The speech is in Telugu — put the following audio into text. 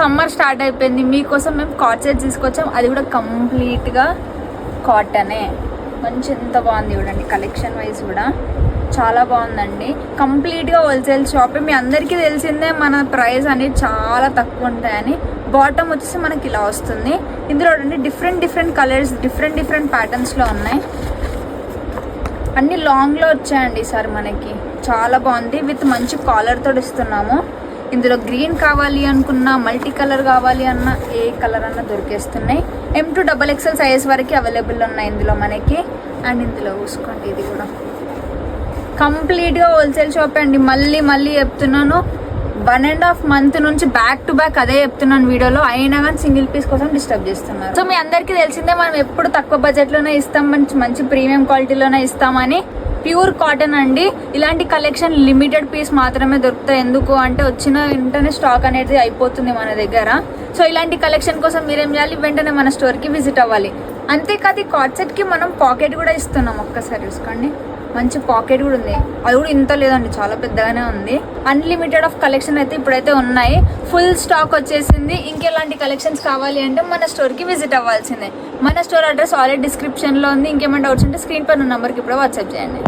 సమ్మర్ స్టార్ట్ అయిపోయింది, మీకోసం మేము కార్డ్ సెట్ తీసుకొచ్చాం. అది కూడా కంప్లీట్గా కాటనే. మంచి ఎంత బాగుంది చూడండి, కలెక్షన్ వైజ్ కూడా చాలా బాగుందండి. కంప్లీట్గా హోల్సేల్ షాప్. మీ అందరికీ తెలిసిందే మన ప్రైస్ అనేది చాలా తక్కువ ఉంటాయని. బాటమ్ వచ్చేసి మనకి ఇలా వస్తుంది. ఇందులో డిఫరెంట్ కలర్స్, డిఫరెంట్ ప్యాటర్న్స్లో ఉన్నాయి. అన్ని లాంగ్లో వచ్చాయండి ఈసారి మనకి. చాలా బాగుంది. విత్ మంచి కాలర్తో ఇస్తున్నాము. ఇందులో గ్రీన్ కావాలి అనుకున్నా, మల్టీ కలర్ కావాలి అన్నా, ఏ కలర్ అన్నా దొరికేస్తున్నాయి. M2 XXL సైజ్ వరకు అవైలబుల్ ఉన్నాయి ఇందులో మనకి. అండ్ ఇందులో చూసుకోండి, ఇది కూడా కంప్లీట్గా హోల్సేల్ షాప్ అండి. మళ్ళీ చెప్తున్నాను, 1.5 month నుంచి బ్యాక్ టు బ్యాక్ అదే చెప్తున్నాను వీడియోలో. అయినా కానీ సింగిల్ పీస్ కోసం డిస్టర్బ్ చేస్తున్నారు. సో మీ అందరికీ తెలిసిందే మనం ఎప్పుడు తక్కువ బడ్జెట్లోనే ఇస్తాం, మంచి ప్రీమియం క్వాలిటీలోనే ఇస్తామని. ప్యూర్ కాటన్ అండి. ఇలాంటి కలెక్షన్ లిమిటెడ్ పీస్ మాత్రమే దొరుకుతాయి. ఎందుకు అంటే వచ్చిన వెంటనే స్టాక్ అనేది అయిపోతుంది మన దగ్గర. సో ఇలాంటి కలెక్షన్ కోసం మీరేం చేయాలి, వెంటనే మన స్టోర్కి విజిట్ అవ్వాలి. అంతేకాదు ఈ కార్డ్ సెట్కి మనం పాకెట్ కూడా ఇస్తున్నాం. ఒక్కసారి చూసుకోండి, మంచి పాకెట్ కూడా ఉంది. అది కూడా ఇంత లేదండి, చాలా పెద్దగానే ఉంది. అన్లిమిటెడ్ ఆఫ్ కలెక్షన్ అయితే ఇప్పుడైతే ఉన్నాయి. ఫుల్ స్టాక్ వచ్చేసింది. ఇంకెలాంటి కలెక్షన్స్ కావాలి అంటే మన స్టోర్కి విజిట్ అవ్వాల్సిందే. మన స్టోర్ అడ్రస్ ఆల్రెడీ డిస్క్రిప్షన్లో ఉంది. ఇంకేమైనా డౌట్స్ ఉంటే స్క్రీన్ పైన నెంబర్కి ఇప్పుడు వాట్సాప్ చేయండి.